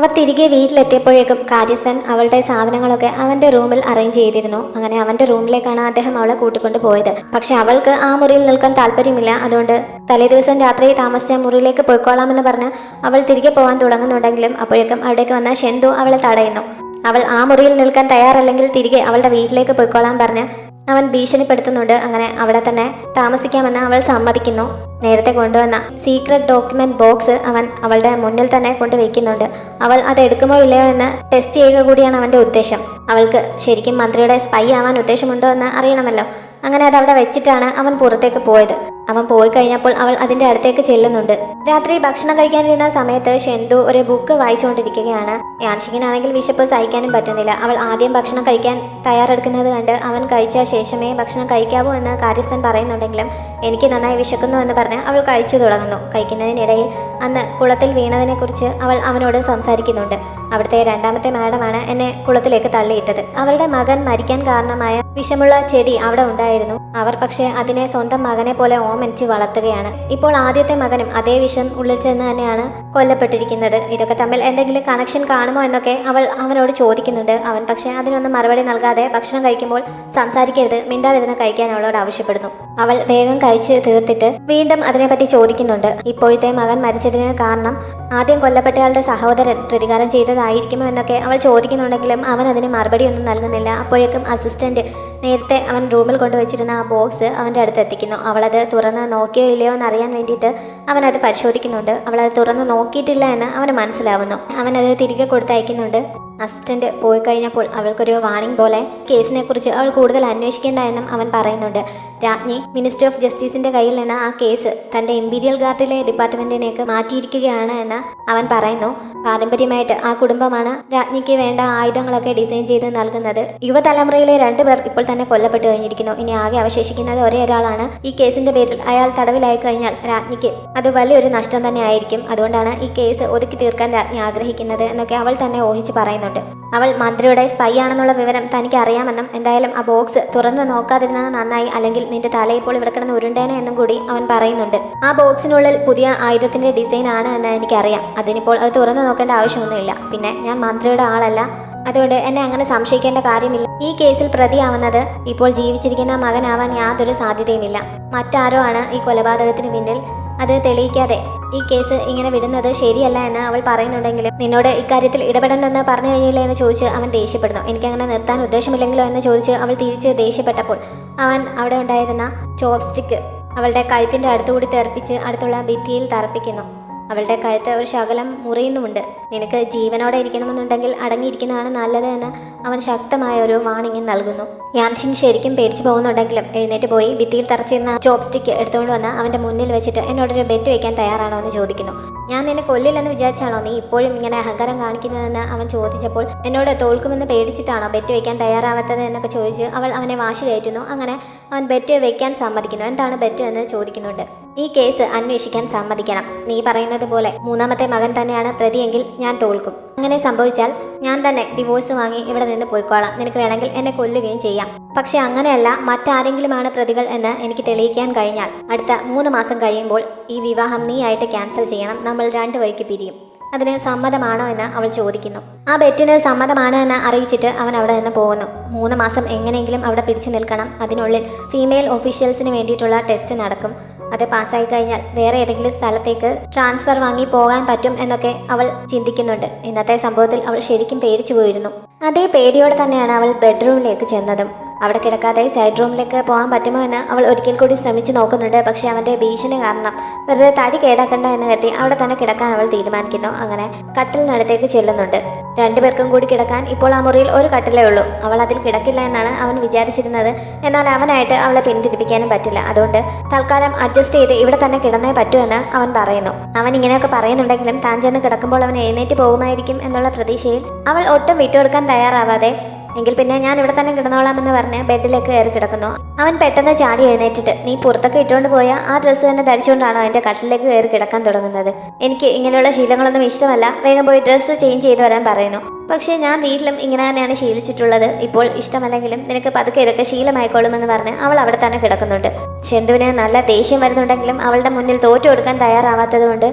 അവർ തിരികെ വീട്ടിലെത്തിയപ്പോഴേക്കും കാര്യസ്ഥൻ അവളുടെ സാധനങ്ങളൊക്കെ അവന്റെ റൂമിൽ അറേഞ്ച് ചെയ്തിരുന്നു. അങ്ങനെ അവന്റെ റൂമിലേക്കാണ് അദ്ദേഹം അവളെ കൂട്ടിക്കൊണ്ട് പോയത്. പക്ഷെ അവൾക്ക് ആ മുറിയിൽ നിൽക്കാൻ താല്പര്യമില്ല. അതുകൊണ്ട് തലേദിവസം രാത്രി താമസിച്ച മുറിയിലേക്ക് പോയിക്കോളാമെന്ന് പറഞ്ഞ് അവൾ തിരികെ പോകാൻ തുടങ്ങുന്നുണ്ടെങ്കിലും അപ്പോഴേക്കും അവിടേക്ക് വന്ന ഷെന്തു അവളെ തടയുന്നു. അവൾ ആ മുറിയിൽ നിൽക്കാൻ തയ്യാറല്ലെങ്കിൽ തിരികെ അവളുടെ വീട്ടിലേക്ക് പോയിക്കോളാൻ പറഞ്ഞ് അവൻ ഭീഷണിപ്പെടുത്തുന്നുണ്ട്. അങ്ങനെ അവിടെ തന്നെ താമസിക്കാമെന്ന് അവൾ സമ്മതിക്കുന്നു. നേരത്തെ കൊണ്ടുവന്ന സീക്രട്ട് ഡോക്യുമെന്റ് ബോക്സ് അവൻ അവളുടെ മുന്നിൽ തന്നെ കൊണ്ടുവയ്ക്കുന്നുണ്ട്. അവൾ അത് എടുക്കുമോ ഇല്ലയോ എന്ന് ടെസ്റ്റ് ചെയ്യുക കൂടിയാണ് അവന്റെ ഉദ്ദേശം. അവൾക്ക് ശരിക്കും മന്ത്രിയുടെ സ്പൈ ആവാൻ ഉദ്ദേശമുണ്ടോ എന്ന് അറിയണമല്ലോ. അങ്ങനെ അത് അവിടെ വെച്ചിട്ടാണ് അവൻ പുറത്തേക്ക് പോയത്. അവൻ പോയി കഴിഞ്ഞപ്പോൾ അവൾ അതിന്റെ അടുത്തേക്ക് ചെല്ലുന്നുണ്ട്. രാത്രി ഭക്ഷണം കഴിക്കാനിരുന്ന സമയത്ത് ഷെന്തു ഒരു ബുക്ക് വായിച്ചുകൊണ്ടിരിക്കുകയാണ്. യാൻഷിങ്ങിനാണെങ്കിൽ വിശപ്പ് സഹിക്കാനും പറ്റുന്നില്ല. അവൾ ആദ്യം ഭക്ഷണം കഴിക്കാൻ തയ്യാറെടുക്കുന്നത് കണ്ട് അവൻ കഴിച്ച ശേഷമേ ഭക്ഷണം കഴിക്കാവൂ എന്ന് കാര്യസ്ഥൻ പറയുന്നുണ്ടെങ്കിലും എനിക്ക് നന്നായി വിശക്കുന്നു എന്ന് പറഞ്ഞ് അവൾ കഴിച്ചു തുടങ്ങുന്നു. കഴിക്കുന്നതിനിടയിൽ അന്ന് കുളത്തിൽ വീണതിനെ കുറിച്ച് അവൾ അവനോട് സംസാരിക്കുന്നുണ്ട്. അവിടുത്തെ രണ്ടാമത്തെ മാഡമാണ് എന്നെ കുളത്തിലേക്ക് തള്ളിയിട്ടത്. അവരുടെ മകൻ മരിക്കാൻ കാരണമായ വിഷമുള്ള ചെടി അവിടെ ഉണ്ടായിരുന്നു. അവർ പക്ഷേ അതിനെ സ്വന്തം മകനെ പോലെ ഓമനിച്ച് വളർത്തുകയാണ്. ഇപ്പോൾ ആദ്യത്തെ മകനും അതേ വിഷം ഉള്ളിൽ ചെന്ന് തന്നെയാണ് കൊല്ലപ്പെട്ടിരിക്കുന്നത്. ഇതൊക്കെ തമ്മിൽ എന്തെങ്കിലും കണക്ഷൻ കാണുമോ എന്നൊക്കെ അവൾ അവനോട് ചോദിക്കുന്നുണ്ട്. അവൻ പക്ഷേ അതിനൊന്നും മറുപടി നൽകാതെ ഭക്ഷണം കഴിക്കുമ്പോൾ സംസാരിക്കരുത്, മിണ്ടാതിരുന്ന് കഴിക്കാൻ അവളോട് ആവശ്യപ്പെടുന്നു. അവൾ വേഗം കഴിച്ച് തീർത്തിട്ട് വീണ്ടും അതിനെപ്പറ്റി ചോദിക്കുന്നുണ്ട്. ഇപ്പോഴത്തെ മകൻ മരിച്ചതിന് കാരണം ആദ്യം കൊല്ലപ്പെട്ടയാളുടെ സഹോദരൻ പ്രതികാരം ചെയ്തതായിരിക്കുമോ എന്നൊക്കെ അവൾ ചോദിക്കുന്നുണ്ടെങ്കിലും അവൻ അതിന് മറുപടി ഒന്നും നൽകുന്നില്ല. അപ്പോഴേക്കും അസിസ്റ്റന്റ് നേരത്തെ അവൻ റൂമിൽ കൊണ്ടുവച്ചിരുന്ന ആ ബോക്സ് അവൻ്റെ അടുത്ത് എത്തിക്കുന്നു. അവളത് തുറന്ന് നോക്കിയോ ഇല്ലയോ എന്ന് അറിയാൻ വേണ്ടിയിട്ട് അവനത് പരിശോധിക്കുന്നുണ്ട്. അവളത് തുറന്ന് നോക്കിയിട്ടില്ല എന്ന് അവന് മനസ്സിലാവുന്നു. അവനത് തിരികെ കൊടുത്തയക്കുന്നുണ്ട്. അസിസ്റ്റന്റ് പോയി കഴിഞ്ഞപ്പോൾ അവൾക്കൊരു വാണിംഗ് പോലെ കേസിനെ കുറിച്ച് അവൾ കൂടുതൽ അന്വേഷിക്കേണ്ട എന്നും അവൻ പറയുന്നുണ്ട്. രാജ്ഞി മിനിസ്റ്റർ ഓഫ് ജസ്റ്റിസിന്റെ കയ്യിൽ നിന്ന് ആ കേസ് തന്റെ ഇമ്പീരിയൽ ഗാർഡിലെ ഡിപ്പാർട്ട്മെന്റിലേക്ക് മാറ്റിയിരിക്കുകയാണ് എന്ന് അവൻ പറയുന്നു. പാരമ്പര്യമായിട്ട് ആ കുടുംബമാണ് രാജ്ഞിക്ക് വേണ്ട ആയുധങ്ങളൊക്കെ ഡിസൈൻ ചെയ്ത് നൽകുന്നത്. യുവതലമുറയിലെ 2 പേർ ഇപ്പോൾ തന്നെ കൊല്ലപ്പെട്ടു കഴിഞ്ഞിരിക്കുന്നു. ഇനി ആകെ അവശേഷിക്കുന്നത് ഒരേ ഒരാളാണ്. ഈ കേസിന്റെ പേരിൽ അയാൾ തടവിലായി കഴിഞ്ഞാൽ രാജ്ഞിക്ക് അത് വലിയൊരു നഷ്ടം തന്നെ ആയിരിക്കും. അതുകൊണ്ടാണ് ഈ കേസ് ഒതുക്കി തീർക്കാൻ രാജ്ഞി ആഗ്രഹിക്കുന്നത് എന്നൊക്കെ അവൾ തന്നെ ഊഹിച്ച് പറയുന്നുണ്ട്. അവൾ മന്ത്രിയുടെ സ്പൈ ആണെന്നുള്ള വിവരം തനിക്ക് അറിയാമെന്നും എന്തായാലും ആ ബോക്സ് തുറന്നു നോക്കാതിരുന്നത് നന്നായി, അല്ലെങ്കിൽ നിന്റെ തല ഇപ്പോൾ ഇവിടെ കിടന്ന് ഉരുണ്ടേനെ എന്നും കൂടി അവൻ പറയുന്നുണ്ട്. ആ ബോക്സിനുള്ളിൽ പുതിയ ആയുധത്തിന്റെ ഡിസൈൻ ആണ് എന്ന് എനിക്കറിയാം. അതിനിപ്പോൾ അത് തുറന്നു നോക്കേണ്ട ആവശ്യമൊന്നുമില്ല. പിന്നെ ഞാൻ മന്ത്രിയുടെ ആളല്ല, അതുകൊണ്ട് എന്നെ അങ്ങനെ സംശയിക്കേണ്ട കാര്യമില്ല. ഈ കേസിൽ പ്രതിയാവുന്നത് ഇപ്പോൾ ജീവിച്ചിരിക്കുന്ന മകനാവാൻ യാതൊരു സാധ്യതയുമില്ല. മറ്റാരോ ആണ് ഈ കൊലപാതകത്തിന് പിന്നിൽ. അത് തെളിയിക്കാതെ ഈ കേസ് ഇങ്ങനെ വിടുന്നത് ശരിയല്ല എന്ന് അവൾ പറയുന്നുണ്ടെങ്കിലും നിന്നോട് ഇക്കാര്യത്തിൽ ഇടപെടണമെന്ന് പറഞ്ഞു കഴിഞ്ഞില്ലേ എന്ന് ചോദിച്ച് അവൻ ദേഷ്യപ്പെടുന്നു. എനിക്കങ്ങനെ നിർത്താൻ ഉദ്ദേശമില്ലെങ്കിലോ എന്ന് ചോദിച്ച് അവൾ തിരിച്ച് ദേഷ്യപ്പെട്ടപ്പോൾ അവൻ അവിടെ ഉണ്ടായിരുന്ന ചോപ്സ്റ്റിക്ക് അവളുടെ കഴുത്തിൻ്റെ അടുത്തുകൂടി തെറിപ്പിച്ച് അടുത്തുള്ള ഭിത്തിയിൽ തറപ്പിക്കുന്നു. അവളുടെ കഴുത്ത് ഒരു ശകലം മുറിയുന്നുമുണ്ട്. നിനക്ക് ജീവനോടെ ഇരിക്കണമെന്നുണ്ടെങ്കിൽ അടങ്ങിയിരിക്കുന്നതാണ് നല്ലത് എന്ന് അവൻ ശക്തമായ ഒരു വാണിംഗ് നൽകുന്നു. യാൻഷിങ് ശരിക്കും പേടിച്ചു പോകുന്നുണ്ടെങ്കിലും എഴുന്നേറ്റ് പോയി ഭിത്തിയിൽ തറച്ചിരുന്ന ചോപ്സ്റ്റിക്ക് എടുത്തുകൊണ്ട് വന്ന് അവൻ്റെ മുന്നിൽ വെച്ചിട്ട് എന്നോടൊരു ബെറ്റ് വയ്ക്കാൻ തയ്യാറാണോ എന്ന് ചോദിക്കുന്നു. ഞാൻ നിന്നെ കൊല്ലില്ലെന്ന് വിചാരിച്ചാണോ നീ ഇപ്പോഴും ഇങ്ങനെ അഹങ്കാരം കാണിക്കുന്നതെന്ന് അവൻ ചോദിച്ചപ്പോൾ എന്നോട് തോൽക്കുമെന്ന് പേടിച്ചിട്ടാണോ ബെറ്റ് വയ്ക്കാൻ തയ്യാറാവാത്തത് എന്നൊക്കെ ചോദിച്ച് അവൾ അവനെ വാശി കയറ്റുന്നു. അങ്ങനെ അവൻ ബെറ്റ് വയ്ക്കാൻ സമ്മതിക്കുന്നു. എന്താണ് ബെറ്റ് എന്ന് ചോദിക്കുന്നുണ്ട്. ഈ കേസ് അന്വേഷിക്കാൻ സമ്മതിക്കണം. നീ പറയുന്നത് പോലെ 3ാമത്തെ മകൻ തന്നെയാണ് പ്രതിയെങ്കിൽ ഞാൻ തോൽക്കും. അങ്ങനെ സംഭവിച്ചാൽ ഞാൻ തന്നെ ഡിവോഴ്സ് വാങ്ങി ഇവിടെ നിന്ന് പോയിക്കോളാം. നിനക്ക് വേണമെങ്കിൽ എന്നെ കൊല്ലുകയും ചെയ്യാം. പക്ഷെ അങ്ങനെയല്ല, മറ്റാരെങ്കിലുമാണ് പ്രതികൾ എന്ന് എനിക്ക് തെളിയിക്കാൻ കഴിഞ്ഞാൽ അടുത്ത 3 മാസം കഴിയുമ്പോൾ ഈ വിവാഹം നീയായിട്ട് ക്യാൻസൽ ചെയ്യണം. നമ്മൾ 2 വഴിക്ക് പിരിയും. അതിന് സമ്മതമാണോ എന്ന് അവൾ ചോദിക്കുന്നു. ആ ബെറ്റിന് സമ്മതമാണ് എന്ന് അറിയിച്ചിട്ട് അവൻ അവിടെ നിന്ന് പോകുന്നു. 3 മാസം എങ്ങനെയെങ്കിലും അവിടെ പിടിച്ചു നിൽക്കണം. അതിനുള്ളിൽ ഫീമെയിൽ ഒഫീഷ്യൽസിന് വേണ്ടിയിട്ടുള്ള ടെസ്റ്റ് നടക്കും. അത് പാസ്സായി കഴിഞ്ഞാൽ വേറെ ഏതെങ്കിലും സ്ഥലത്തേക്ക് ട്രാൻസ്ഫർ വാങ്ങി പോകാൻ പറ്റും എന്നൊക്കെ അവൾ ചിന്തിക്കുന്നുണ്ട്. ഇന്നത്തെ സംഭവത്തിൽ അവൾ ശരിക്കും പേടിച്ചു പോയിരുന്നു. അതേ പേടിയോടെ തന്നെയാണ് അവൾ ബെഡ്റൂമിലേക്ക് ചെന്നതും. അവിടെ കിടക്കാതെ സൈഡ് റൂമിലേക്ക് പോകാൻ പറ്റുമോ എന്ന് അവൾ ഒരിക്കൽ കൂടി ശ്രമിച്ചു നോക്കുന്നുണ്ട്. പക്ഷെ അവൻ്റെ ഭീഷണി കാരണം വെറുതെ തടി കേടാക്കണ്ട എന്ന് കരുതി അവിടെ തന്നെ കിടക്കാൻ അവൾ തീരുമാനിക്കുന്നു. അങ്ങനെ കട്ടിലിനടുത്തേക്ക് ചെല്ലുന്നുണ്ട്. 2 പേർക്കും കൂടി കിടക്കാൻ ഇപ്പോൾ ആ മുറിയിൽ ഒരു കട്ടിലേ ഉള്ളൂ. അവൾ അതിൽ കിടക്കില്ല എന്നാണ് അവൻ വിചാരിച്ചിരുന്നത്. എന്നാൽ അവനായിട്ട് അവളെ പിന്തിരിപ്പിക്കാനും പറ്റില്ല. അതുകൊണ്ട് തൽക്കാലം അഡ്ജസ്റ്റ് ചെയ്ത് ഇവിടെ തന്നെ കിടന്നേ പറ്റൂ എന്ന് അവൻ പറയുന്നു. അവൻ ഇങ്ങനെയൊക്കെ പറയുന്നുണ്ടെങ്കിലും താൻ ചെന്ന് കിടക്കുമ്പോൾ അവൻ എഴുന്നേറ്റ് പോകുമായിരിക്കും എന്നുള്ള പ്രതീക്ഷയിൽ അവൾ ഒട്ടും വിട്ടുകൊടുക്കാൻ തയ്യാറാവാതെ എങ്കിൽ പിന്നെ ഞാൻ ഇവിടെ തന്നെ കിടന്നോളാം എന്ന് പറഞ്ഞ് ബെഡിലേക്ക് കയറി കിടക്കുന്നു. അവൻ പെട്ടെന്ന് ചാടി എഴുന്നേറ്റിട്ട് നീ പുറത്തൊക്കെ ഇട്ടുകൊണ്ട് പോയ ആ ഡ്രസ്സ് തന്നെ ധരിച്ചുകൊണ്ടാണോ എൻ്റെ കട്ടിലേക്ക് കയറി കിടക്കാൻ തുടങ്ങുന്നത്? എനിക്ക് ഇങ്ങനെയുള്ള ശീലങ്ങളൊന്നും ഇഷ്ടമല്ല. വേഗം പോയി ഡ്രസ്സ് ചേഞ്ച് ചെയ്ത് വരാൻ പറയുന്നു. പക്ഷേ ഞാൻ വീട്ടിലും ഇങ്ങനെ തന്നെയാണ് ശീലിച്ചിട്ടുള്ളത്. ഇപ്പോൾ ഇഷ്ടമല്ലെങ്കിലും നിനക്ക് പതുക്കെ ഇതൊക്കെ ശീലമായിക്കോളുമെന്ന് പറഞ്ഞ് അവൾ അവിടെ തന്നെ കിടക്കുന്നുണ്ട്. ചെന്തുവിന് നല്ല ദേഷ്യം വരുന്നുണ്ടെങ്കിലും അവളുടെ മുന്നിൽ തോറ്റു കൊടുക്കാൻ തയ്യാറാവാത്തത് കൊണ്ട്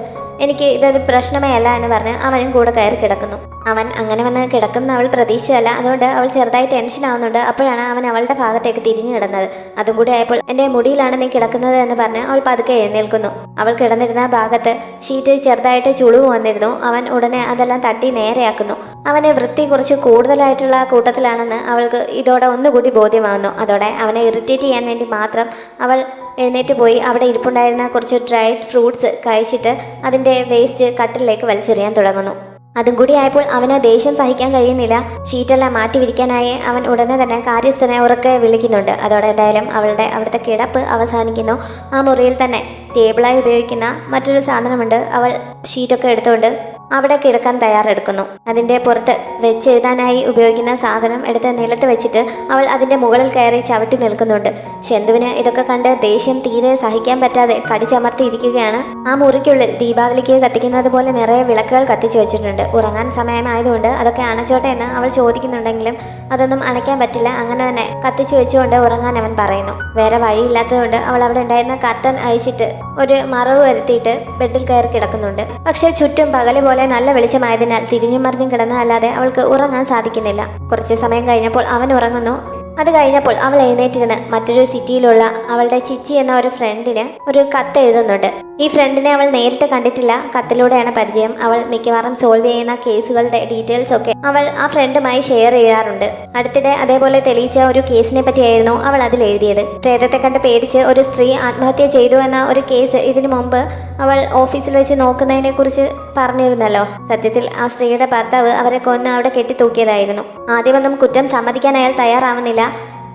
എനിക്ക് ഇതൊരു പ്രശ്നമേ അല്ല എന്ന് പറഞ്ഞ് അവനും കൂടെ കയറി കിടക്കുന്നു. അവൻ അങ്ങനെ വന്ന് കിടക്കുന്ന അവൾ പ്രതീക്ഷിച്ചതല്ല. അതുകൊണ്ട് അവൾ ചെറുതായി ടെൻഷൻ ആവുന്നുണ്ട്. അപ്പോഴാണ് അവൻ അവളുടെ ഭാഗത്തേക്ക് തിരിഞ്ഞു കിടന്നത്. അതും കൂടി ആയപ്പോൾ എൻ്റെ മുടിയിലാണ് നീ കിടക്കുന്നത് എന്ന് പറഞ്ഞ് അവൾ പതുക്കെ എഴുന്നേൽക്കുന്നു. അവൾ കിടന്നിരുന്ന ഭാഗത്ത് ഷീറ്റ് ചെറുതായിട്ട് ചുളിവ് വന്നിരുന്നു. അവൻ ഉടനെ അതെല്ലാം തട്ടി നേരെയാക്കുന്നു. അവന് വൃത്തി കുറച്ച് കൂടുതലായിട്ടുള്ള കൂട്ടത്തിലാണെന്ന് അവൾക്ക് ഇതോടെ ഒന്നുകൂടി ബോധ്യമാകുന്നു. അതോടെ അവനെ ഇറിറ്റേറ്റ് ചെയ്യാൻ വേണ്ടി മാത്രം അവൾ എഴുന്നേറ്റ് പോയി അവിടെ ഇരിപ്പുണ്ടായിരുന്ന കുറച്ച് ഡ്രൈഡ് ഫ്രൂട്ട്സ് കഴിച്ചിട്ട് അതിൻ്റെ വേസ്റ്റ് കട്ടിലേക്ക് വലിച്ചെറിയാൻ തുടങ്ങുന്നു. അതും കൂടി ആയപ്പോൾ അവന് ദേഷ്യം സഹിക്കാൻ കഴിയുന്നില്ല. ഷീറ്റെല്ലാം മാറ്റി വിരിക്കാനായി അവൻ ഉടനെ തന്നെ കാര്യസ്ഥനെ ഉറക്കെ വിളിക്കുന്നുണ്ട്. അതോടെ എന്തായാലും അവിടുത്തെ കിടപ്പ് അവസാനിക്കുന്നു. ആ മുറിയിൽ തന്നെ ടേബിളായി ഉപയോഗിക്കുന്ന മറ്റൊരു സാധനമുണ്ട്. അവൾ ഷീറ്റൊക്കെ എടുത്തുകൊണ്ട് അവിടെ കിടക്കാൻ തയ്യാറെടുക്കുന്നു. അതിൻ്റെ പുറത്ത് വെച്ചെഴുതാനായി ഉപയോഗിക്കുന്ന സാധനം എടുത്ത് നിലത്ത് വെച്ചിട്ട് അവൾ അതിൻ്റെ മുകളിൽ കയറി ചവിട്ടി നിൽക്കുന്നുണ്ട്. ശെന്തുവിന് ഇതൊക്കെ കണ്ട് ദേഷ്യം തീരെ സഹിക്കാൻ പറ്റാതെ കടിച്ചമർത്തിയിരിക്കുകയാണ്. ആ മുറിക്കുള്ളിൽ ദീപാവലിക്ക് കത്തിക്കുന്നത് പോലെ നിറയെ വിളക്കുകൾ കത്തിച്ചു വെച്ചിട്ടുണ്ട്. ഉറങ്ങാൻ സമയമായതുകൊണ്ട് അതൊക്കെ അണച്ചോട്ടെ എന്ന് അവൾ ചോദിക്കുന്നുണ്ടെങ്കിലും അതൊന്നും അണയ്ക്കാൻ പറ്റില്ല. അങ്ങനെ തന്നെ കത്തിച്ചു വെച്ചുകൊണ്ട് ഉറങ്ങാൻ അവൻ പറയുന്നു. വേറെ വഴിയില്ലാത്തതുകൊണ്ട് അവൾ അവിടെ ഉണ്ടായിരുന്ന കർട്ടൻ അഴിച്ചിട്ട് ഒരു മറവ് വരുത്തിയിട്ട് ബെഡിൽ കയറി കിടക്കുന്നുണ്ട്. പക്ഷേ ചുറ്റും പകല് പോലെ നല്ല വെളിച്ചമായതിനാൽ തിരിഞ്ഞും മറിഞ്ഞും കിടന്നതല്ലാതെ അവൾക്ക് ഉറങ്ങാൻ സാധിക്കുന്നില്ല. കുറച്ച് സമയം കഴിഞ്ഞപ്പോൾ അവൻ ഉറങ്ങുന്നു. അത് കഴിഞ്ഞപ്പോൾ അവൾ എഴുന്നേറ്റിരുന്ന് മറ്റൊരു സിറ്റിയിലുള്ള അവളുടെ ചിച്ചി എന്ന ഒരു ഫ്രണ്ടിന് ഒരു കത്ത് എഴുതുന്നുണ്ട്. ഈ ഫ്രണ്ടിനെ അവൾ നേരിട്ട് കണ്ടിട്ടില്ല, കത്തിലൂടെയാണ് പരിചയം. അവൾ മിക്കവാറും സോൾവ് ചെയ്യുന്ന കേസുകളുടെ ഡീറ്റെയിൽസ് ഒക്കെ അവൾ ആ ഫ്രണ്ടുമായി ഷെയർ ചെയ്യാറുണ്ട്. അടുത്തിടെ അതേപോലെ തെളിയിച്ച ഒരു കേസിനെ പറ്റിയായിരുന്നു അവൾ അതിൽ എഴുതിയത്. പ്രേതത്തെ കണ്ട് പേടിച്ച് ഒരു സ്ത്രീ ആത്മഹത്യ ചെയ്തു എന്ന ഒരു കേസ് ഇതിനു മുമ്പ് അവൾ ഓഫീസിൽ വെച്ച് നോക്കുന്നതിനെ കുറിച്ച് പറഞ്ഞിരുന്നല്ലോ. സത്യത്തിൽ ആ സ്ത്രീയുടെ ഭർത്താവ് അവരെ കൊന്ന് അവിടെ കെട്ടിത്തൂക്കിയതായിരുന്നു. ആദ്യമൊന്നും കുറ്റം സമ്മതിക്കാൻ അയാൾ തയ്യാറാവുന്നില്ല.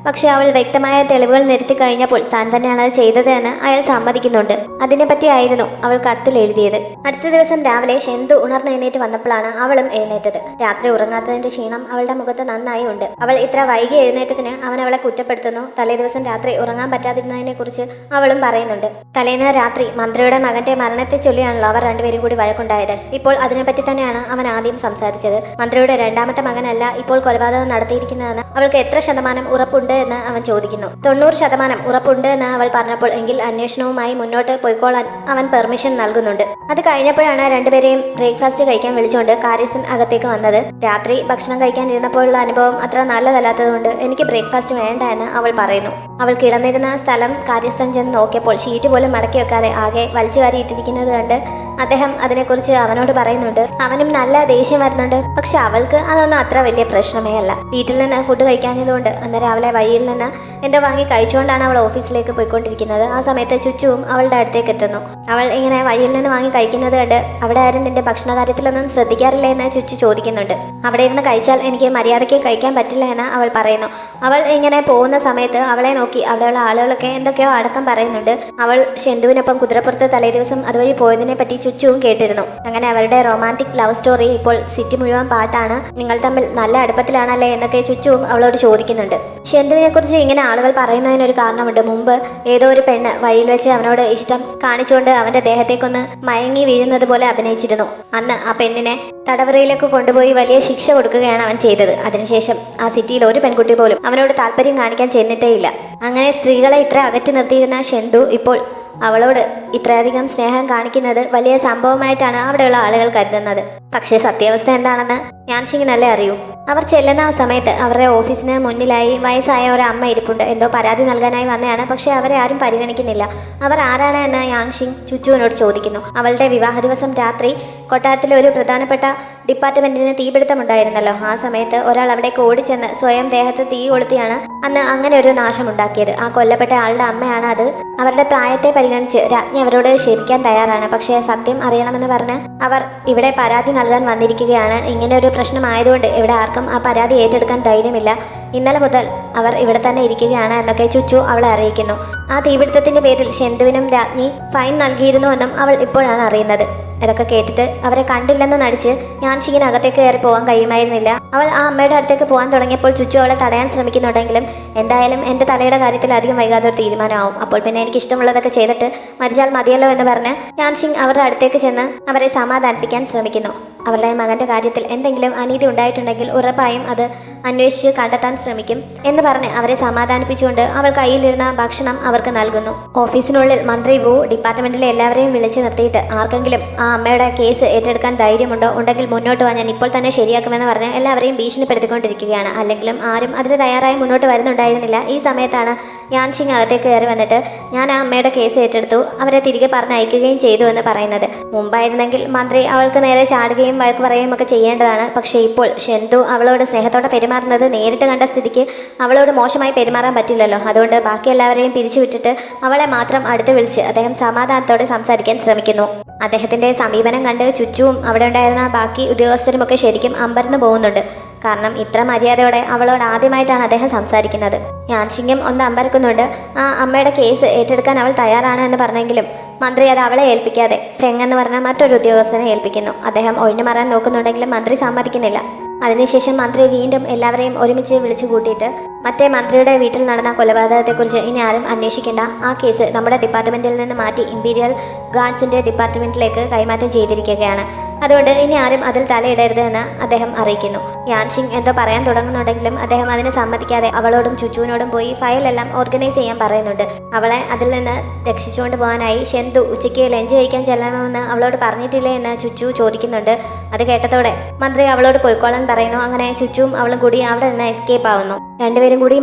പക്ഷെ അവൾ വ്യക്തമായ തെളിവുകൾ നിരത്തി കഴിഞ്ഞപ്പോൾ താൻ തന്നെയാണ് അത് ചെയ്തത് എന്ന് അയാൾ സമ്മതിക്കുന്നുണ്ട്. അതിനെപ്പറ്റിയായിരുന്നു അവൾ കത്തിൽ എഴുതിയത്. അടുത്ത ദിവസം രാവിലെ ശെന്തു ഉണർന്നെഴുന്നേറ്റ് വന്നപ്പോഴാണ് അവളും എഴുന്നേറ്റത്. രാത്രി ഉറങ്ങാത്തതിന്റെ ക്ഷീണം അവളുടെ മുഖത്ത് നന്നായി ഉണ്ട്. അവൾ ഇത്ര വൈകി എഴുന്നേറ്റതിന് അവൻ അവളെ കുറ്റപ്പെടുത്തുന്നു. തലേ ദിവസം രാത്രി ഉറങ്ങാൻ പറ്റാതിരുന്നതിനെ കുറിച്ച് അവളും പറയുന്നുണ്ട്. തലേന്ന് രാത്രി മന്ത്രിയുടെ മകന്റെ മരണത്തെ ചൊല്ലിയാണല്ലോ അവർ രണ്ടുപേരും കൂടി വഴക്കുണ്ടായത്. ഇപ്പോൾ അതിനെപ്പറ്റി തന്നെയാണ് അവൻ ആദ്യം സംസാരിച്ചത്. മന്ത്രിയുടെ രണ്ടാമത്തെ മകനല്ല ഇപ്പോൾ കൊലപാതകം നടത്തിയിരിക്കുന്നതെന്ന് അവൾക്ക് എത്ര ശതമാനം ഉറപ്പുണ്ട് എന്ന് അവൻ ചോദിക്കുന്നു. 90% ഉറപ്പുണ്ട് എന്ന് അവൾ പറഞ്ഞപ്പോൾ എങ്കിൽ അന്വേഷണവുമായി മുന്നോട്ട് പോയിക്കോളാൻ അവൻ പെർമിഷൻ നൽകുന്നുണ്ട്. അത് കഴിഞ്ഞപ്പോഴാണ് രണ്ടുപേരെയും ബ്രേക്ക്ഫാസ്റ്റ് കഴിക്കാൻ വിളിച്ചുകൊണ്ട് കാര്യസ്ഥൻ അകത്തേക്ക് വന്നത്. രാത്രി ഭക്ഷണം കഴിക്കാൻ ഇരുന്നപ്പോഴുള്ള അനുഭവം അത്ര നല്ലതല്ലാത്തതുകൊണ്ട് എനിക്ക് ബ്രേക്ക്ഫാസ്റ്റ് വേണ്ട എന്ന് അവൾ പറയുന്നു. അവൾ കിടന്നിരുന്ന സ്ഥലം കാര്യസ്ഥൻ ചെന്ന് നോക്കിയപ്പോൾ ഷീറ്റ് പോലും മടക്കി വെക്കാതെ ആകെ വലിച്ചു വാരിയിട്ടിരിക്കുന്നത് കണ്ട് അദ്ദേഹം അതിനെക്കുറിച്ച് അവനോട് പറയുന്നുണ്ട്. അവനും നല്ല ദേഷ്യം വരുന്നുണ്ട്. പക്ഷെ അവൾക്ക് അതൊന്നും അത്ര വലിയ പ്രശ്നമേ അല്ല. വീട്ടിൽ നിന്ന് ഫുഡ് കഴിക്കാഞ്ഞതുകൊണ്ട് അന്ന് രാവിലെ വഴിയിൽ നിന്ന് എന്തോ വാങ്ങി കഴിച്ചുകൊണ്ടാണ് അവൾ ഓഫീസിലേക്ക് പോയിക്കൊണ്ടിരിക്കുന്നത്. ആ സമയത്ത് ചുച്ചുവും അവളുടെ അടുത്തേക്ക് എത്തുന്നു. അവൾ ഇങ്ങനെ വഴിയിൽ നിന്ന് വാങ്ങി കഴിക്കുന്നത് കണ്ട് അവിടെ ആരും നിന്റെ ഭക്ഷണ കാര്യത്തിലൊന്നും ശ്രദ്ധിക്കാറില്ല എന്ന് ചുച്ചു ചോദിക്കുന്നുണ്ട്. അവിടെ ഇരുന്ന് കഴിച്ചാൽ എനിക്ക് മര്യാദയ്ക്ക് കഴിക്കാൻ പറ്റില്ല എന്ന് അവൾ പറയുന്നു. അവൾ ഇങ്ങനെ പോകുന്ന സമയത്ത് അവളെ നോക്കി അവിടെയുള്ള ആളുകളൊക്കെ എന്തൊക്കെയോ അടക്കം പറയുന്നുണ്ട്. അവൾ ശെന്തുവിനൊപ്പം കുതിരപ്പുറത്ത് തലേ ദിവസം അതുവഴി പോയതിനെ പറ്റി ചുച്ചുവും കേട്ടിരുന്നു. അങ്ങനെ അവരുടെ റൊമാൻറ്റിക് ലവ് സ്റ്റോറി ഇപ്പോൾ സിറ്റി മുഴുവൻ പാട്ടാണ്. നിങ്ങൾ തമ്മിൽ നല്ല അടുപ്പത്തിലാണല്ലേ എന്നൊക്കെ ചുച്ചുവും അവളോട് ചോദിക്കുന്നുണ്ട്. ശെന്തുവിനെ കുറിച്ച് ഇങ്ങനെ ആളുകൾ പറയുന്നതിനൊരു കാരണമുണ്ട്. മുമ്പ് ഏതോ ഒരു പെണ്ണ് വഴിയിൽ വെച്ച് അവനോട് ഇഷ്ടം കാണിച്ചുകൊണ്ട് അവന്റെ ദേഹത്തേക്കൊന്ന് മയങ്ങി വീഴുന്നത് പോലെ അഭിനയിച്ചിരുന്നു. അന്ന് ആ പെണ്ണിനെ തടവറയിലേക്ക് കൊണ്ടുപോയി വലിയ ശിക്ഷ കൊടുക്കുകയാണ് അവൻ ചെയ്തത്. അതിനുശേഷം ആ സിറ്റിയിൽ ഒരു പെൺകുട്ടി പോലും അവനോട് താല്പര്യം കാണിക്കാൻ ചെന്നിട്ടേയില്ല. അങ്ങനെ സ്ത്രീകളെ ഇത്ര അകറ്റി നിർത്തിയിരുന്ന ശെന്തു ഇപ്പോൾ അവളോട് ഇത്രയധികം സ്നേഹം കാണിക്കുന്നത് വലിയ സംഭവമായിട്ടാണ് അവിടെയുള്ള ആളുകൾ കരുതുന്നത്. പക്ഷേ സത്യാവസ്ഥ എന്താണെന്ന് യാൻഷിങ്ങിനല്ലേ അറിയൂ. അവർ ചെല്ലുന്ന ആ സമയത്ത് അവരുടെ ഓഫീസിന് മുന്നിലായി വയസ്സായ ഒരു അമ്മ ഇരിപ്പുണ്ട്. എന്തോ പരാതി നൽകാനായി വന്നതാണ്. പക്ഷെ അവരെ ആരും പരിഗണിക്കുന്നില്ല. അവർ ആരാണ് എന്ന് യാൻഷിങ് ചുച്ചുവിനോട് ചോദിക്കുന്നു. അവളുടെ വിവാഹ ദിവസം രാത്രി കൊട്ടാരത്തിലെ ഒരു പ്രധാനപ്പെട്ട ഡിപ്പാർട്ട്മെന്റിന് തീപിടുത്തമുണ്ടായിരുന്നല്ലോ. ആ സമയത്ത് ഒരാൾ അവിടേക്ക് ഓടിച്ചെന്ന് സ്വയം ദേഹത്ത് തീ കൊളുത്തിയാണ് അന്ന് അങ്ങനെ ഒരു നാശമുണ്ടാക്കിയത്. ആ കൊല്ലപ്പെട്ട ആളുടെ അമ്മയാണ് അത്. അവരുടെ പ്രായത്തെ പരിഗണിച്ച് രാജ്ഞി അവരോട് ക്ഷമിക്കാൻ തയ്യാറാണ്. പക്ഷേ സത്യം അറിയണമെന്ന് പറഞ്ഞ് അവർ ഇവിടെ പരാതി നൽകാൻ വന്നിരിക്കുകയാണ്. ഇങ്ങനെ ഒരു പ്രശ്നമായതുകൊണ്ട് ഇവിടെ ആർക്കും ആ പരാതി ഏറ്റെടുക്കാൻ ധൈര്യമില്ല. ഇന്നലെ മുതൽ അവർ ഇവിടെ തന്നെ ഇരിക്കുകയാണ് എന്നൊക്കെ ചുച്ചു അവളെ അറിയിക്കുന്നു. ആ തീപിടുത്തത്തിന്റെ പേരിൽ ശെന്തുവിനും രാജ്ഞി ഫൈൻ നൽകിയിരുന്നുവെന്നും അവൾ ഇപ്പോഴാണ് അറിയുന്നത്. ഇതൊക്കെ കേട്ടിട്ട് അവരെ കണ്ടില്ലെന്ന് നടിച്ച് യാൻഷിങ്ങിനകത്തേക്ക് കയറി പോകാൻ കഴിയുമായിരുന്നില്ല. അവൾ ആ അമ്മയുടെ അടുത്തേക്ക് പോകാൻ തുടങ്ങിയപ്പോൾ ചുച്ചു അവളെ തടയാൻ ശ്രമിക്കുന്നുണ്ടെങ്കിലും എന്തായാലും എൻ്റെ തലയുടെ കാര്യത്തിൽ അധികം വൈകാതെ ഒരു തീരുമാനമാവും. അപ്പോൾ പിന്നെ എനിക്ക് ഇഷ്ടമുള്ളതൊക്കെ ചെയ്തിട്ട് മരിച്ചാൽ മതിയല്ലോ എന്ന് പറഞ്ഞ് യാൻഷിങ് അവരുടെ അടുത്തേക്ക് ചെന്ന് അവരെ സമാധാനിപ്പിക്കാൻ ശ്രമിക്കുന്നു. അവരുടെ മകന്റെ കാര്യത്തിൽ എന്തെങ്കിലും അനീതി ഉണ്ടായിട്ടുണ്ടെങ്കിൽ ഉറപ്പായും അത് അന്വേഷിച്ച് കണ്ടെത്താൻ ശ്രമിക്കും എന്ന് പറഞ്ഞ് അവരെ സമാധാനിപ്പിച്ചുകൊണ്ട് അവൾ കയ്യിലിരുന്ന ഭക്ഷണം അവർക്ക് നൽകുന്നു. ഓഫീസിനുള്ളിൽ മന്ത്രി വു ഡിപ്പാർട്ട്മെന്റിലെ എല്ലാവരെയും വിളിച്ചു നിർത്തിയിട്ട് ആർക്കെങ്കിലും ആ അമ്മയുടെ കേസ് ഏറ്റെടുക്കാൻ ധൈര്യമുണ്ടോ, ഉണ്ടെങ്കിൽ മുന്നോട്ട് വാ, ഞാൻ ഇപ്പോൾ തന്നെ ശരിയാക്കുമെന്ന് പറഞ്ഞ് എല്ലാവരെയും ഭീഷണിപ്പെടുത്തിക്കൊണ്ടിരിക്കുകയാണ്. അല്ലെങ്കിലും ആരും അതിന് തയ്യാറായി മുന്നോട്ട് വരുന്നുണ്ടായിരുന്നില്ല. ഈ സമയത്താണ് യാൻ ഷിങ് അകത്തേക്ക് കയറി വന്നിട്ട് ഞാൻ ആ അമ്മയുടെ കേസ് ഏറ്റെടുത്തു, അവരെ തിരികെ പറഞ്ഞയക്കുകയും ചെയ്തു എന്ന് പറയുന്നത്. മുമ്പായിരുന്നെങ്കിൽ മന്ത്രി അവൾക്ക് നേരെ ചാടുകയും വഴക്ക് പറയുകയും ഒക്കെ ചെയ്യേണ്ടതാണ്. പക്ഷേ ഇപ്പോൾ ഷെന്തു അവളോട് സ്നേഹത്തോടെ പെരുമാറുന്നത് നേരിട്ട് കണ്ട സ്ഥിതിക്ക് അവളോട് മോശമായി പെരുമാറാൻ പറ്റില്ലല്ലോ. അതുകൊണ്ട് ബാക്കി എല്ലാവരെയും പിരിച്ചുവിട്ടിട്ട് അവളെ മാത്രം അടുത്ത് വിളിച്ച് അദ്ദേഹം സമാധാനത്തോടെ സംസാരിക്കാൻ ശ്രമിക്കുന്നു. അദ്ദേഹത്തിന്റെ സമീപനം കണ്ട് ചുച്ചുവും അവിടെ ഉണ്ടായിരുന്ന ബാക്കി ഉദ്യോഗസ്ഥരുമൊക്കെ ശരിക്കും അമ്പരന്ന് പോകുന്നുണ്ട്. കാരണം ഇത്ര മര്യാദയോടെ അവളോട് ആദ്യമായിട്ടാണ് അദ്ദേഹം സംസാരിക്കുന്നത്. യാൻ ഷിങ്ങും ഒന്ന് അമ്പരക്കുന്നുണ്ട്. ആ അമ്മയുടെ കേസ് ഏറ്റെടുക്കാൻ അവൾ തയ്യാറാണ് എന്ന് പറഞ്ഞെങ്കിലും മന്ത്രി അത് അവളെ ഏൽപ്പിക്കാതെ ഫെങ് എന്ന് പറഞ്ഞ മറ്റൊരു ഉദ്യോഗസ്ഥനെ ഏൽപ്പിക്കുന്നു. അദ്ദേഹം ഒഴിഞ്ഞു മാറാൻ നോക്കുന്നുണ്ടെങ്കിലും മന്ത്രി സമ്മതിക്കുന്നില്ല. അതിനുശേഷം മന്ത്രി വീണ്ടും എല്ലാവരെയും ഒരുമിച്ച് വിളിച്ചു കൂട്ടിയിട്ട് മറ്റേ മന്ത്രിയുടെ വീട്ടിൽ നടന്ന കൊലപാതകത്തെക്കുറിച്ച് ഇനി ആരും അന്വേഷിക്കേണ്ട, ആ കേസ് നമ്മുടെ ഡിപ്പാർട്ട്മെന്റിൽ നിന്ന് മാറ്റി ഇമ്പീരിയൽ ഗാർഡ്സിന്റെ ഡിപ്പാർട്ട്മെന്റിലേക്ക് കൈമാറ്റം ചെയ്തിരിക്കുകയാണ്. അതുകൊണ്ട് ഇനി ആരും അതിൽ തലയിടരുത് എന്ന് അദ്ദേഹം അറിയിക്കുന്നു. യാൻ ഷിങ് എന്തോ പറയാൻ തുടങ്ങുന്നുണ്ടെങ്കിലും അദ്ദേഹം അതിന് സമ്മതിക്കാതെ അവളോടും ചുച്ചുവിനോടും പോയി ഫയലെല്ലാം ഓർഗനൈസ് ചെയ്യാൻ പറയുന്നുണ്ട്. അവളെ അതിൽ നിന്ന് രക്ഷിച്ചുകൊണ്ട് പോകാനായി ഷെന്തു ഉച്ചയ്ക്ക് ലഞ്ച് കഴിക്കാൻ ചെല്ലണമെന്ന് അവളോട് പറഞ്ഞിട്ടില്ലേ എന്ന് ചുച്ചു ചോദിക്കുന്നുണ്ട്. അത് കേട്ടതോടെ മന്ത്രി അവളോട് പോയിക്കോളാൻ പറയുന്നു. അങ്ങനെ ചുച്ചുവും അവളും കൂടി അവിടെ നിന്ന് എസ്കേപ്പ് ആവുന്നു. രണ്ടുപേരും കൂടി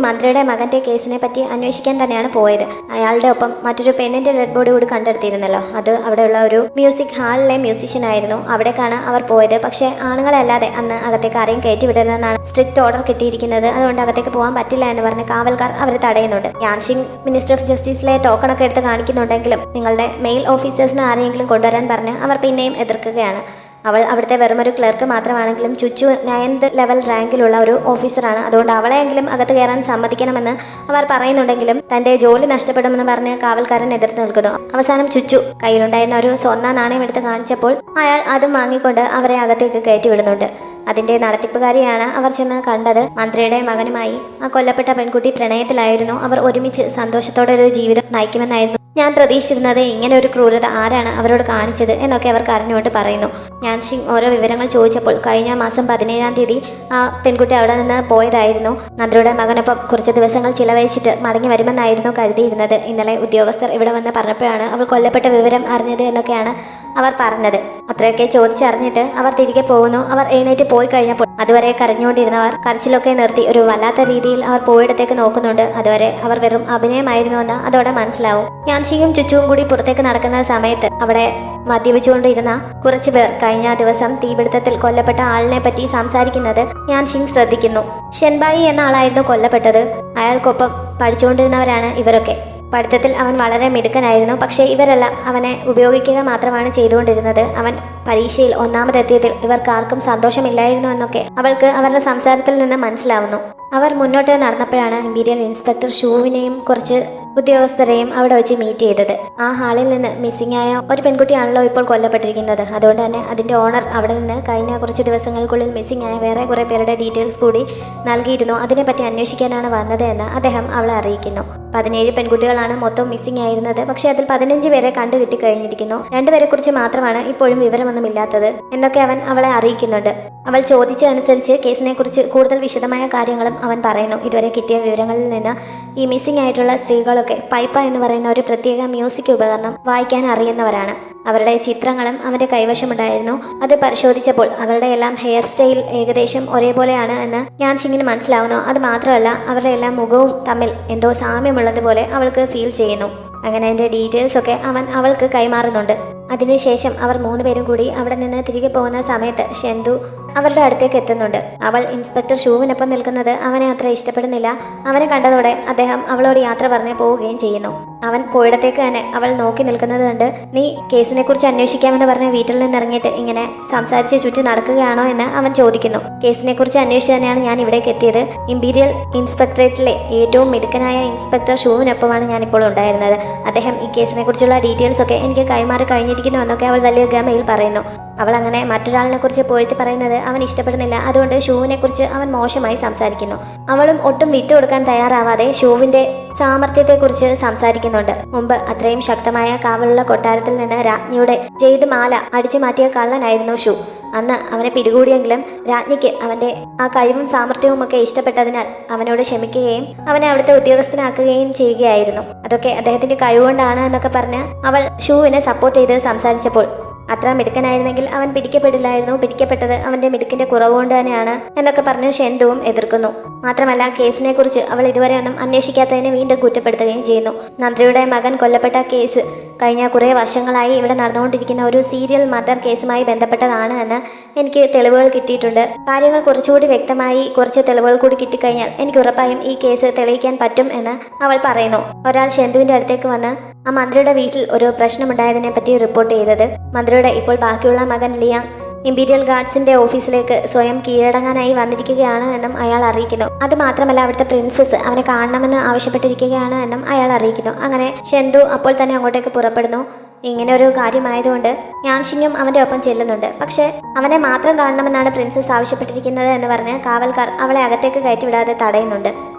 മന്ത്രിയുടെ മകന്റെ കേസിനെ പറ്റി അന്വേഷിക്കാൻ തന്നെയാണ് പോയത്. അയാളുടെ ഒപ്പം മറ്റൊരു പെണ്ണിന്റെ ഡെഡ് ബോഡി കൂടി കണ്ടെടുത്തിരുന്നല്ലോ. അത് അവിടെയുള്ള ഒരു മ്യൂസിക് ഹാളിലെ മ്യൂസിഷ്യൻ ആയിരുന്നു. അവിടേക്കാണ് അവർ പോയത്. പക്ഷേ ആണുങ്ങളല്ലാതെ അന്ന് അകത്തേക്ക് ആരെയും കയറ്റി വിടരുതെന്നാണ് സ്ട്രിക്റ്റ് ഓർഡർ കിട്ടിയിരിക്കുന്നത്. അതുകൊണ്ട് അകത്തേക്ക് പോകാൻ പറ്റില്ല എന്ന് പറഞ്ഞ് കാവൽക്കാർ അവരെ തടയുന്നുണ്ട്. യാൻ ഷിങ് മിനിസ്റ്റർ ഓഫ് ജസ്റ്റിസിലെ ടോക്കണൊക്കെ എടുത്ത് കാണിക്കുന്നുണ്ടെങ്കിലും നിങ്ങളുടെ മെയിൽ ഓഫീസേഴ്സിനെ ആരെങ്കിലും കൊണ്ടുവരാൻ പറഞ്ഞ് അവർ പിന്നെയും എതിർക്കുകയാണ്. അവൾ അവിടുത്തെ വെറുമൊരു ക്ലർക്ക് മാത്രമാണെങ്കിലും ചുച്ചു 9th ലെവൽ റാങ്കിലുള്ള ഒരു ഓഫീസറാണ്. അതുകൊണ്ട് അവളെയെങ്കിലും അകത്ത് കയറാൻ സമ്മതിക്കണമെന്ന് അവർ പറയുന്നുണ്ടെങ്കിലും തന്റെ ജോലി നഷ്ടപ്പെടുമെന്ന് പറഞ്ഞ് കാവൽക്കാരൻ എതിർത്ത് നിൽക്കുന്നു. അവസാനം ചുച്ചു കയ്യിലുണ്ടായിരുന്ന ഒരു സ്വർണ്ണ നാണയം എടുത്ത് കാണിച്ചപ്പോൾ അയാൾ അതും വാങ്ങിക്കൊണ്ട് അവരെ അകത്തേക്ക് കയറ്റി വിടുന്നുണ്ട്. അതിന്റെ നടത്തിപ്പുകാരിയാണ് അവർ ചെന്ന് കണ്ടത്. മന്ത്രിയുടെ മകനുമായി ആ കൊല്ലപ്പെട്ട പെൺകുട്ടി പ്രണയത്തിലായിരുന്നു. അവർ ഒരുമിച്ച് സന്തോഷത്തോടെ ഒരു ജീവിതം നയിക്കുമെന്നായിരുന്നു ഞാൻ പ്രതീക്ഷിച്ചിരുന്നത്. ഇങ്ങനെ ഒരു ക്രൂരത ആരാണ് അവരോട് കാണിച്ചത് എന്നൊക്കെ അവർ കരഞ്ഞുകൊണ്ട് പറയുന്നു. യാൻ ഷിങ് ഓരോ വിവരങ്ങൾ ചോദിച്ചപ്പോൾ കഴിഞ്ഞ മാസം 17-ാം തീയതി ആ പെൺകുട്ടി അവിടെ നിന്ന് പോയതായിരുന്നു. മന്ത്രിയുടെ മകനൊപ്പം കുറച്ച് ദിവസങ്ങൾ ചിലവഴിച്ചിട്ട് മടങ്ങി വരുമെന്നായിരുന്നു കരുതിയിരുന്നത്. ഇന്നലെ ഉദ്യോഗസ്ഥർ ഇവിടെ വന്ന് പറഞ്ഞപ്പോഴാണ് അവൾ കൊല്ലപ്പെട്ട വിവരം അറിഞ്ഞത് എന്നൊക്കെയാണ് അവർ പറഞ്ഞത്. അത്രയൊക്കെ ചോദിച്ചറിഞ്ഞിട്ട് അവർ തിരികെ പോകുന്നു. അവർ എഴുന്നേറ്റ് പോയി കഴിഞ്ഞപ്പോൾ അതുവരെ കരഞ്ഞുകൊണ്ടിരുന്നവർ കരച്ചിലൊക്കെ നിർത്തി ഒരു വല്ലാത്ത രീതിയിൽ അവർ പോയിടത്തേക്ക് നോക്കുന്നുണ്ട്. അതുവരെ അവർ വെറും അഭിനയമായിരുന്നുവെന്ന് അതോടെ മനസ്സിലാവും. യാൻ ഷിങ്ങും ചുച്ചുവും കൂടി പുറത്തേക്ക് നടക്കുന്ന സമയത്ത് അവിടെ മദ്യപിച്ചുകൊണ്ടിരുന്ന കുറച്ചു പേർ കഴിഞ്ഞ ദിവസം തീപിടുത്തത്തിൽ കൊല്ലപ്പെട്ട ആളിനെ പറ്റി സംസാരിക്കുന്നത് യാൻ ഷിങ് ശ്രദ്ധിക്കുന്നു. ഷെൻബായി എന്ന ആളായിരുന്നു കൊല്ലപ്പെട്ടത്. അയാൾക്കൊപ്പം പഠിച്ചുകൊണ്ടിരുന്നവരാണ് ഇവരൊക്കെ. പഠിത്തത്തിൽ അവൻ വളരെ മിടുക്കനായിരുന്നു. പക്ഷേ ഇവരെല്ലാം അവനെ ഉപയോഗിക്കുക മാത്രമാണ് ചെയ്തുകൊണ്ടിരുന്നത്. അവൻ പരീക്ഷയിൽ ഒന്നാമതെത്തിയതിൽ ഇവർക്കാർക്കും സന്തോഷമില്ലായിരുന്നു എന്നൊക്കെ അവൾക്ക് അവരുടെ സംസാരത്തിൽ നിന്ന് മനസ്സിലാവുന്നു. അവർ മുന്നോട്ട് നടന്നപ്പോഴാണ് ഇമ്പീരിയൽ ഇൻസ്പെക്ടർ ഷൂവിനെയും കുറച്ച് ഉദ്യോഗസ്ഥരെയും അവിടെ വെച്ച് മീറ്റ് ചെയ്തത്. ആ ഹാളിൽ നിന്ന് മിസ്സിംഗ് ആയ ഒരു പെൺകുട്ടിയാണല്ലോ ഇപ്പോൾ കൊല്ലപ്പെട്ടിരിക്കുന്നത്. അതുകൊണ്ട് തന്നെ അതിന്റെ ഓണർ അവിടെ നിന്ന് കഴിഞ്ഞ കുറച്ച് ദിവസങ്ങൾക്കുള്ളിൽ മിസ്സിംഗ് ആയ വേറെ കുറെ പേരുടെ ഡീറ്റെയിൽസ് കൂടി നൽകിയിരുന്നു. അതിനെപ്പറ്റി അന്വേഷിക്കാനാണ് വന്നത് എന്ന് അദ്ദേഹം അവളെ അറിയിക്കുന്നു. 17 പെൺകുട്ടികളാണ് മൊത്തം മിസ്സിംഗ് ആയിരുന്നത്. പക്ഷെ അതിൽ 15 പേരെ കണ്ടു കിട്ടി കഴിഞ്ഞിരിക്കുന്നു. 2 പേരെ കുറിച്ച് മാത്രമാണ് ഇപ്പോഴും വിവരമൊന്നുമില്ലാത്തത് എന്നൊക്കെ അവൻ അവളെ അറിയിക്കുന്നുണ്ട്. അവൾ ചോദിച്ചതനുസരിച്ച് കേസിനെ കുറിച്ച് കൂടുതൽ വിശദമായ കാര്യങ്ങളും അവൻ പറയുന്നു. ഇതുവരെ കിട്ടിയ വിവരങ്ങളിൽ നിന്ന് ഈ മിസ്സിംഗ് ആയിട്ടുള്ള സ്ത്രീകളൊക്കെ പൈപ്പ എന്ന് പറയുന്ന ഒരു പ്രത്യേക മ്യൂസിക് ഉപകരണം വായിക്കാൻ അറിയുന്നവരാണ്. അവരുടെ ചിത്രങ്ങളും അവന്റെ കൈവശമുണ്ടായിരുന്നു. അത് പരിശോധിച്ചപ്പോൾ അവരുടെ എല്ലാം ഹെയർ സ്റ്റൈൽ ഏകദേശം ഒരേപോലെയാണ് എന്ന് യാൻ ഷിങ്ങിന് മനസ്സിലാവുന്നു. അത് മാത്രമല്ല അവരുടെ എല്ലാം മുഖവും തമ്മിൽ എന്തോ സാമ്യമുള്ളതുപോലെ അവൾക്ക് ഫീൽ ചെയ്യുന്നു. അങ്ങനെ അതിന്റെ ഡീറ്റെയിൽസ് ഒക്കെ അവൻ അവൾക്ക് കൈമാറുന്നുണ്ട്. അതിനുശേഷം അവർ 3 പേരും കൂടി അവിടെ നിന്ന് തിരികെ പോകുന്ന സമയത്ത് ഷെന്തു അവരുടെ അടുത്തേക്ക് എത്തുന്നുണ്ട്. അവൾ ഇൻസ്പെക്ടർ ഷൂവിനൊപ്പം നിൽക്കുന്നത് അവനെ അത്ര ഇഷ്ടപ്പെടുന്നില്ല. അവനെ കണ്ടതോടെ അദ്ദേഹം അവളോട് യാത്ര പറഞ്ഞ് പോവുകയും ചെയ്യുന്നു. അവൻ പോയിടത്തേക്ക് തന്നെ അവൾ നോക്കി നിൽക്കുന്നത് കണ്ട് നീ കേസിനെ കുറിച്ച് അന്വേഷിക്കാമെന്ന് പറഞ്ഞ് വീട്ടിൽ നിന്നിറങ്ങിയിട്ട് ഇങ്ങനെ സംസാരിച്ച് ചുറ്റി നടക്കുകയാണോ എന്ന് അവൻ ചോദിക്കുന്നു. കേസിനെ കുറിച്ച് അന്വേഷിച്ച് തന്നെയാണ് ഞാൻ ഇവിടേക്ക് എത്തിയത്. ഇമ്പീരിയൽ ഇൻസ്പെക്ടറേറ്റിലെ ഏറ്റവും മിടുക്കനായ ഇൻസ്പെക്ടർ ഷൂവിനൊപ്പമാണ് ഞാനിപ്പോൾ ഉണ്ടായിരുന്നത്. അദ്ദേഹം ഈ കേസിനെ കുറിച്ചുള്ള ഡീറ്റെയിൽസ് ഒക്കെ എനിക്ക് കൈമാറി കഴിഞ്ഞിരിക്കുന്നു എന്നൊക്കെ അവൾ വലിയ ഗമയിൽ പറയുന്നു. അവൾ അങ്ങനെ മറ്റൊരാളിനെ കുറിച്ച് പോയിട്ട് പറയുന്നത് അവൻ ഇഷ്ടപ്പെടുന്നില്ല. അതുകൊണ്ട് ഷൂവിനെ കുറിച്ച് അവൻ മോശമായി സംസാരിക്കുന്നു. അവളും ഒട്ടും വിട്ടുകൊടുക്കാൻ തയ്യാറാവാതെ ഷൂവിന്റെ സാമർത്ഥ്യത്തെക്കുറിച്ച് സംസാരിക്കുന്നുണ്ട്. മുമ്പ് അത്രയും ശക്തമായ കാവലുള്ള കൊട്ടാരത്തിൽ നിന്ന് രാജ്ഞിയുടെ ജെയ്ഡ് മാല അടിച്ചു മാറ്റിയ കള്ളനായിരുന്നു ഷൂ. അന്ന് അവനെ പിടികൂടിയെങ്കിലും രാജ്ഞിക്ക് അവന്റെ ആ കഴിവും സാമർഥ്യവും ഒക്കെ ഇഷ്ടപ്പെട്ടതിനാൽ അവനോട് ക്ഷമിക്കുകയും അവനെ അവിടുത്തെ ഉദ്യോഗസ്ഥനാക്കുകയും ചെയ്യുകയായിരുന്നു. അതൊക്കെ അദ്ദേഹത്തിന്റെ കഴിവുകൊണ്ടാണ് എന്നൊക്കെ പറഞ്ഞ് അവൾ ഷൂവിനെ സപ്പോർട്ട് ചെയ്ത് സംസാരിച്ചപ്പോൾ അത്ര മിടുക്കനായിരുന്നെങ്കിൽ അവൻ പിടിക്കപ്പെടില്ലായിരുന്നു, പിടിക്കപ്പെട്ടത് അവന്റെ മിടുക്കിന്റെ കുറവുകൊണ്ട് തന്നെയാണ് എന്നൊക്കെ പറഞ്ഞു ഷെൻതുവും എതിർക്കുന്നു. മാത്രമല്ല കേസിനെ കുറിച്ച് അവൾ ഇതുവരെ ഒന്നും അന്വേഷിക്കാത്തതിന് വീണ്ടും കുറ്റപ്പെടുത്തുകയും ചെയ്യുന്നു. നന്ദ്രയുടെ മകൻ കൊല്ലപ്പെട്ട കേസ് കഴിഞ്ഞ കുറേ വർഷങ്ങളായി ഇവിടെ നടന്നുകൊണ്ടിരിക്കുന്ന ഒരു സീരിയൽ മർഡർ കേസുമായി ബന്ധപ്പെട്ടതാണ് എന്ന് എനിക്ക് തെളിവുകൾ കിട്ടിയിട്ടുണ്ട്. കാര്യങ്ങൾ കുറച്ചുകൂടി വ്യക്തമായി കുറച്ച് തെളിവുകൾ കൂടി കിട്ടിക്കഴിഞ്ഞാൽ എനിക്ക് ഉറപ്പായും ഈ കേസ് തെളിയിക്കാൻ പറ്റും എന്ന് അവൾ പറയുന്നു. ഒരാൾ ഷെന്തുവിന്റെ അടുത്തേക്ക് വന്ന് ആ മന്ത്രിയുടെ വീട്ടിൽ ഒരു പ്രശ്നമുണ്ടായതിനെ പറ്റി റിപ്പോർട്ട് ചെയ്തത്. മന്ത്രിയുടെ ഇപ്പോൾ ബാക്കിയുള്ള മകൻ ലിയാങ് ഇമ്പീരിയൽ ഗാർഡ്സിന്റെ ഓഫീസിലേക്ക് സ്വയം കീഴടങ്ങാനായി വന്നിരിക്കുകയാണ് എന്നും അയാൾ അറിയിക്കുന്നു. അത് മാത്രമല്ല അവിടുത്തെ പ്രിൻസസ് അവനെ കാണണമെന്ന് ആവശ്യപ്പെട്ടിരിക്കുകയാണ് എന്നും അയാൾ അറിയിക്കുന്നു. അങ്ങനെ ഷെന്തു അപ്പോൾ തന്നെ അങ്ങോട്ടേക്ക് പുറപ്പെടുന്നു. ഇങ്ങനെ ഒരു കാര്യമായതുകൊണ്ട് യാൻഷിങ്ങും അവന്റെ ഒപ്പം ചെല്ലുന്നുണ്ട്. പക്ഷെ അവനെ മാത്രം കാണണമെന്നാണ് പ്രിൻസസ് ആവശ്യപ്പെട്ടിരിക്കുന്നത് എന്ന് പറഞ്ഞ് കാവൽക്കാർ അവളെ അകത്തേക്ക് കയറ്റിവിടാതെ തടയുന്നുണ്ട്.